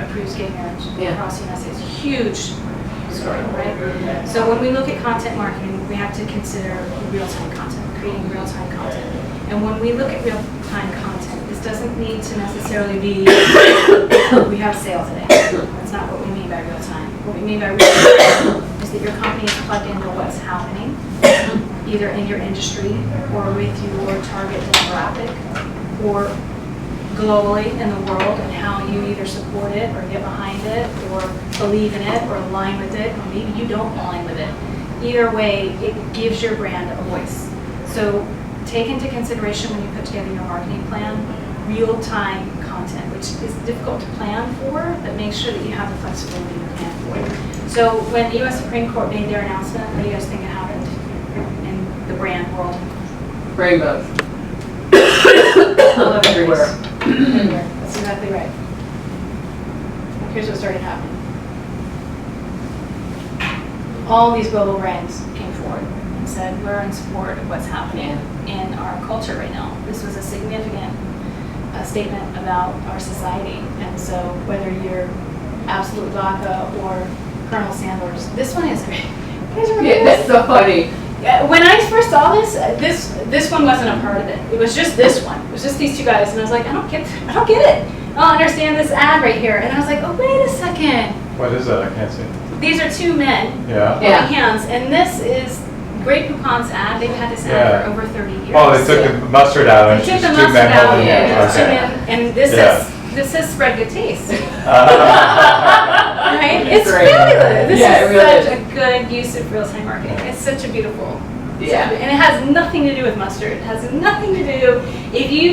approves gay marriage across the United States. Huge story, right? So when we look at content marketing, we have to consider real-time content, creating real-time content. And when we look at real-time content, this doesn't need to necessarily be, we have a sale today. That's not what we mean by real-time. What we mean by real-time is that your company is plugged into what's happening, either in your industry or with your target demographic, or globally in the world, and how you either support it or get behind it or believe in it or align with it, or maybe you don't align with it. Either way, it gives your brand a voice. So take into consideration when you put together your marketing plan, real-time content, which is difficult to plan for, but make sure that you have the flexibility to plan for it. So when the U.S. Supreme Court made their announcement, what do you guys think happened in the brand world? Rainbows. All over everywhere. Everywhere. That's exactly right. Here's what started happening. All these global brands came forward and said, we're in support of what's happening in our culture right now. This was a significant statement about our society. And so whether you're Absolute Vodka or Colonel Sanders, this one is great. That's so funny. When I first saw this, this one wasn't a part of it. It was just this one. It was just these two guys, and I was like, I don't get it. I don't understand this ad right here. And I was like, oh, wait a second. What is that? I can't see. These are two men holding hands, and this is Grey Poupon's ad. They've had this ad for over 30 years. Oh, they took the mustard out, and they took it's the just two mustard men out, holding hands. and this says spread good taste. Right? It's great. fabulous. This Yeah, is it really such a good use of real-time marketing. It's such a beautiful. Yeah. And it has nothing to do with mustard. It has nothing to do. If you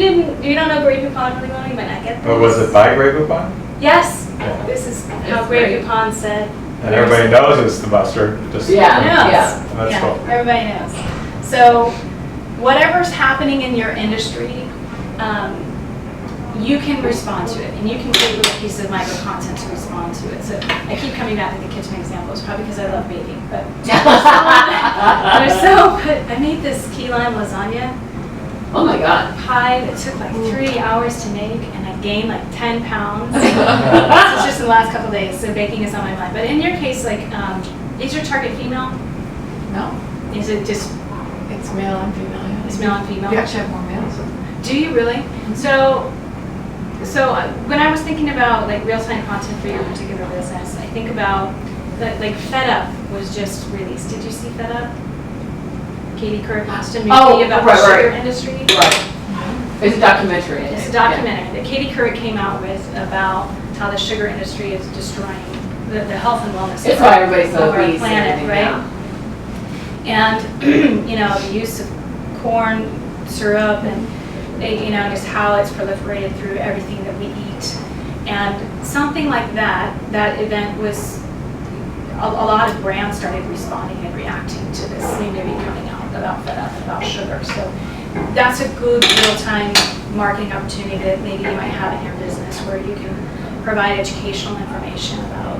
don't know Grey Poupon really well, you might not get this. But was it by Grey Poupon? Yes. Yeah. This is how Grey Poupon said. And everybody knows it's the mustard. Just Knows. That's cool. Everybody knows. So whatever's happening in your industry, you can respond to it, and you can create little pieces of micro content to respond to it. So I keep coming back to the kitchen examples, probably because I love baking, but I made this key lime lasagna. Oh my God. Pie that took like 3 hours to make, and I gained like 10 pounds. This is just in the last couple of days, so baking is on my mind. But in your case, like, is your target female? No. Is it just? It's male and female. Yeah. It's male and female. You actually have more males. Do you really? So when I was thinking about like real-time content for your particular business, I think about like Fed Up was just released. Did you see Fed Up? Katie Couric launched a movie about the sugar industry. Right. It's a documentary. I It's a think. documentary that Katie Couric came out with about how the sugar industry is destroying the health and wellness It's of why everybody's so of our obese and planet, everything right? now. And, you know, the use of corn syrup and, you know, just how it's proliferated through everything that we eat. And something like that event was, a lot of brands started responding and reacting to this new movie coming out about fed up and about sugar. So that's a good real-time marketing opportunity that maybe you might have in your business where you can provide educational information about,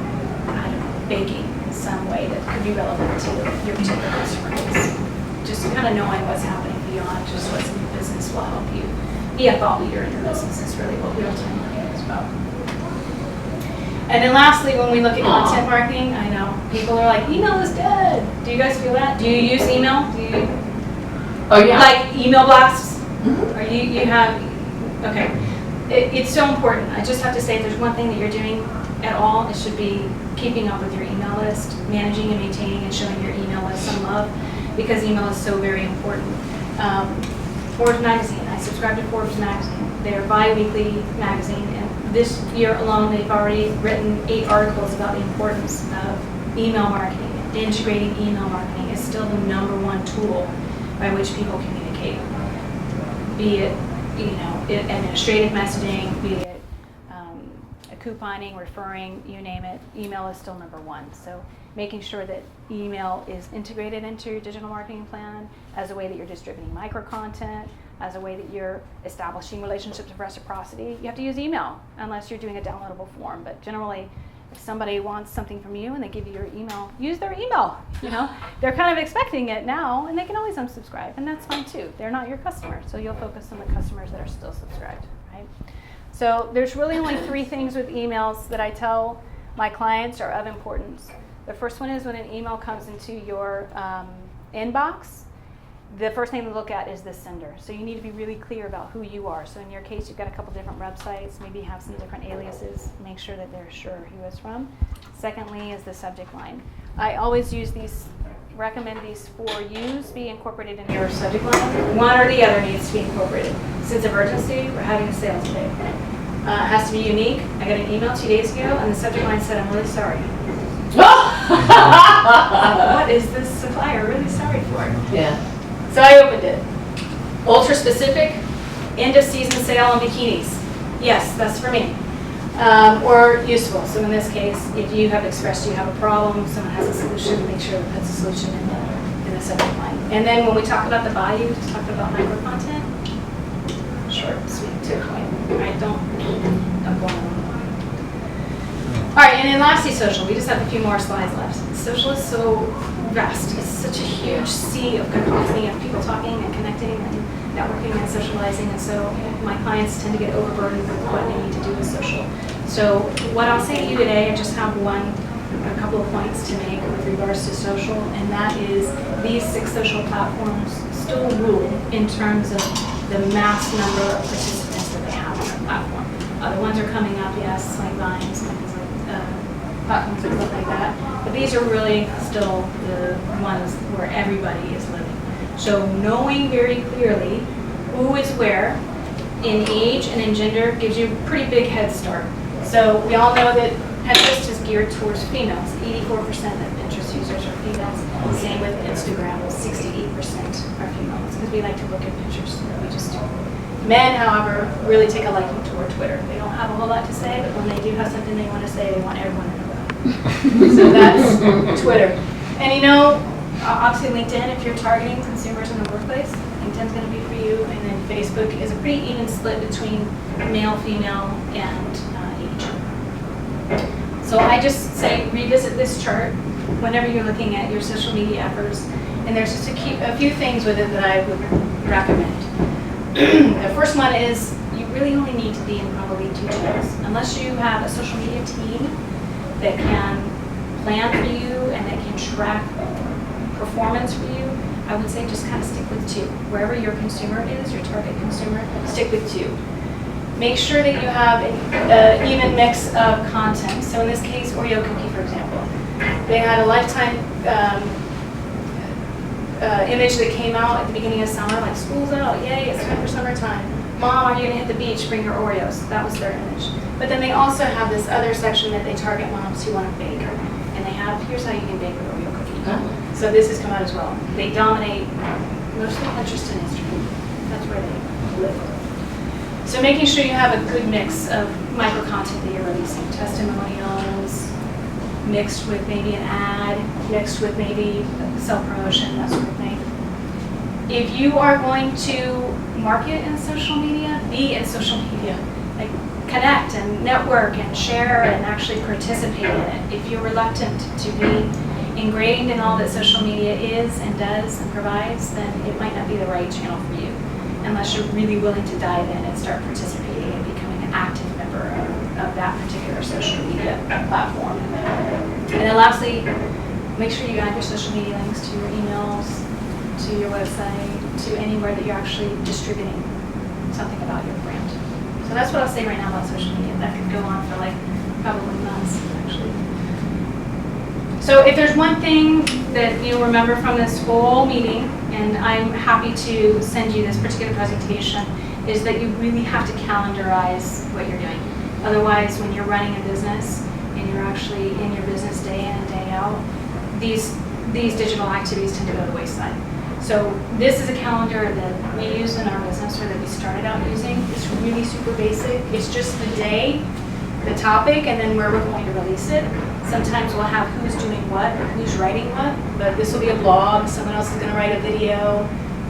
I don't know, baking in some way that could be relevant to your particular customer base. Just kind of knowing what's happening beyond just what's in your business will help you be a thought leader in your business is really what real-time marketing is about. And then lastly, when we look at content marketing, I know people are like, email is dead. Do you guys feel that? Do you use email? Do you Oh, yeah. like email blasts? Or you have, okay. It's so important. I just have to say, if there's one thing that you're doing at all, it should be keeping up with your email list, managing and maintaining and showing your email list some love, because email is so very important. Forbes magazine, I subscribe to Forbes magazine. They're bi-weekly magazine, and this year alone, they've already written 8 articles about the importance of email marketing. Integrating email marketing is still the #1 tool by which people communicate. Be it, you know, administrative messaging, be it couponing, referring, you name it, email is still #1. So making sure that email is integrated into your digital marketing plan as a way that you're distributing micro content, as a way that you're establishing relationships of reciprocity. You have to use email unless you're doing a downloadable form, but generally if somebody wants something from you and they give you your email, use their email. You know, they're kind of expecting it now, and they can always unsubscribe, and that's fine too. They're not your customer, so you'll focus on the customers that are still subscribed, right? So there's really only 3 things with emails that I tell my clients are of importance. The first one is when an email comes into your inbox, the first thing to look at is the sender. So you need to be really clear about who you are. So in your case, you've got a couple different websites, maybe have some different aliases, make sure that they're sure who it's from. Secondly is the subject line. I always use these, recommend these 4 U's be incorporated in your subject line. One or the other needs to be incorporated. Sense of urgency, we're having a sales day. It has to be unique. I got an email 2 days ago and the subject line said, I'm really sorry. What is this supplier really sorry for? Yeah. So I opened it. Ultra specific, end of season sale on bikinis. Yes, that's for me. Or useful. So in this case, if you have expressed you have a problem, someone has a solution, make sure that that's a solution in the subject line. And then when we talk about the value, we talk about micro content. Short, sweet, to the point. Right? Don't go on. All right, and then lastly, social. We just have a few more slides left. Social is so vast. It's such a huge sea of cacophony of people talking and connecting and networking and socializing, and so my clients tend to get overburdened with what they need to do with social. So what I'll say to you today, I just have a couple of points to make with regards to social, and that is these 6 social platforms still rule in terms of the mass number of participants that they have on their platform. Other ones are coming up, yes, like Vines, like platforms and stuff like that. But these are really still the ones where everybody is living. So knowing very clearly who is where in age and in gender gives you a pretty big head start. So we all know that Pinterest is geared towards females. 84% of Pinterest users are females. Same with Instagram, 68% are females because we like to look at pictures. We just do. Men, however, really take a liking toward Twitter. They don't have a whole lot to say, but when they do have something they want to say, they want everyone to know about it. So that's Twitter. And you know, obviously LinkedIn, if you're targeting consumers in the workplace, LinkedIn's going to be for you. And then Facebook is a pretty even split between male, female, and age. So I just say revisit this chart whenever you're looking at your social media efforts. And there's just a few things with it that I would recommend. The first one is you really only need to be in probably 2 channels. Unless you have a social media team that can plan for you and that can track performance for you, I would say just kind of stick with 2. Wherever your consumer is, your target consumer, stick with 2. Make sure that you have an even mix of content. So in this case, Oreo Cookie, for example. They had a lifetime image that came out at the beginning of summer, like school's out, yay, it's time for summertime. Mom, are you gonna hit the beach? Bring your Oreos. That was their image. But then they also have this other section that they target moms who want to bake. And they have, here's how you can bake an Oreo cookie. So this has come out as well. They dominate mostly Pinterest and Instagram. That's where they live. So making sure you have a good mix of micro content that you're releasing, testimonials, mixed with maybe an ad, mixed with maybe self-promotion, that sort of thing. If you are going to market in social media, be in social media. Like connect and network and share and actually participate in it. If you're reluctant to be ingrained in all that social media is and does and provides, then it might not be the right channel for you, unless you're really willing to dive in and start participating and becoming an active member of that particular social media platform. And then lastly, make sure you add your social media links to your emails, to your website, to anywhere that you're actually distributing something about your brand. So that's what I'll say right now about social media. That could go on for like probably months, actually. So if there's one thing that you'll remember from this whole meeting, and I'm happy to send you this particular presentation, is that you really have to calendarize what you're doing. Otherwise, when you're running a business and you're actually in your business day in and day out, these digital activities tend to go to the wayside. So this is a calendar that we use in our business, or that we started out using. It's really super basic. It's just the day, the topic, and then where we're going to release it. Sometimes we'll have who's doing what, or who's writing what, but this will be a blog. Someone else is going to write a video,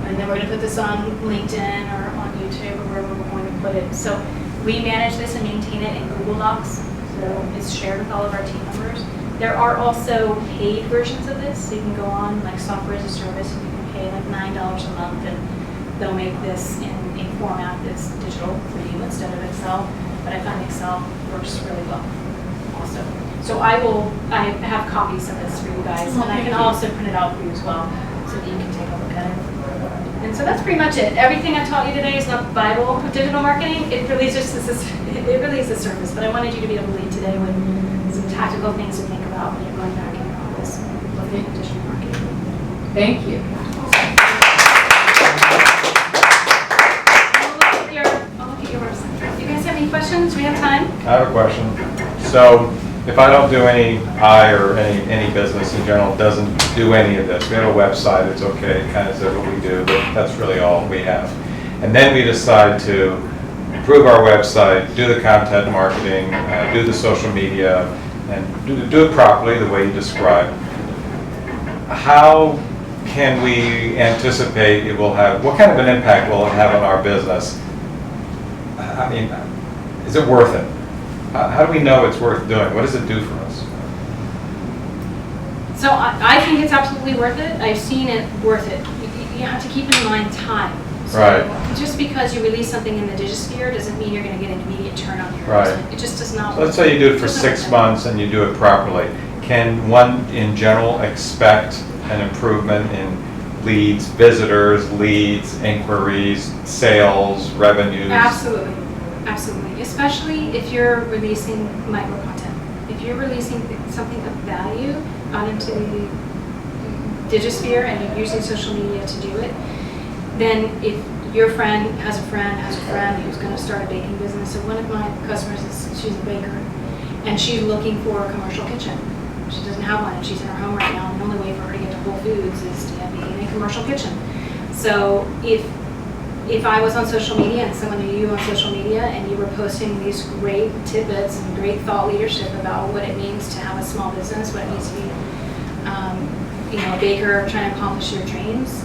and then we're going to put this on LinkedIn or on YouTube or wherever we're going to put it. So we manage this and maintain it in Google Docs, so it's shared with all of our team members. There are also paid versions of this, so you can go on like software as a service, and you can pay like $9 a month, and they'll make this in a format that's digital for you instead of Excel. But I find Excel works really well also. So I have copies of this for you guys, and I can also print it out for you as well, so that you can take a look at it. And so that's pretty much it. Everything I taught you today is not the Bible of digital marketing. It really is the surface, but I wanted you to be able to leave today with some tactical things to think about when you're going back in your office and looking at digital marketing. Thank you. I'll look at your website. Do you guys have any questions? We have time. I have a question. So if I don't do any business in general doesn't do any of this, we have a website, it's okay, it kind of says what we do, but that's really all we have. And then we decide to improve our website, do the content marketing, do the social media, and do it properly the way you described. How can we anticipate it will have, what kind of an impact will it have on our business? I mean, is it worth it? How do we know it's worth doing? What does it do for us? So I think it's absolutely worth it. I've seen it worth it. You have to keep in mind time. So right. Just because you release something in the Digisphere doesn't mean you're going to get an immediate turn on your investment. It just does not So work. let's say you do it for 6 months and you do it properly. Can one in general expect an improvement in leads, visitors, leads, inquiries, sales, revenues? Absolutely. Absolutely. Especially if you're releasing micro content. If you're releasing something of value out into the Digisphere and you're using social media to do it, then if your friend has a friend who's going to start a baking business, so one of my customers she's a baker, and she's looking for a commercial kitchen. She doesn't have one, and she's in her home right now, and the only way for her to get to Whole Foods is to be in a commercial kitchen. So if I was on social media and someone knew you on social media and you were posting these great tidbits and great thought leadership about what it means to have a small business, what it means to be a baker trying to accomplish your dreams,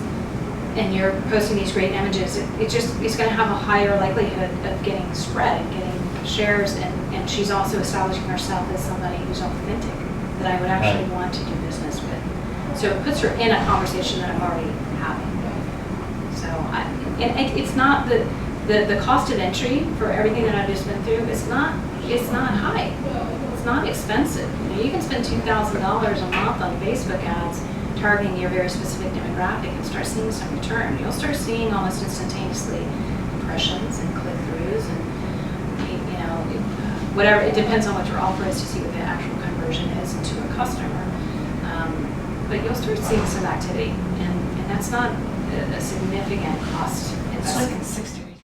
and you're posting these great images, it's going to have a higher likelihood of getting spread and getting shares, and she's also establishing herself as somebody who's authentic, that I would actually want to do business with. So it puts her in a conversation that I'm already having. So it's not the cost of entry for everything that I've just been through, it's not high. It's not expensive. You can spend $2,000 a month on Facebook ads targeting your very specific demographic and start seeing some return. You'll start seeing almost instantaneously impressions and click-throughs and whatever. It depends on what your offer is to see what the actual conversion is to a customer. But you'll start seeing some activity, and that's not a significant cost investment. It's like 60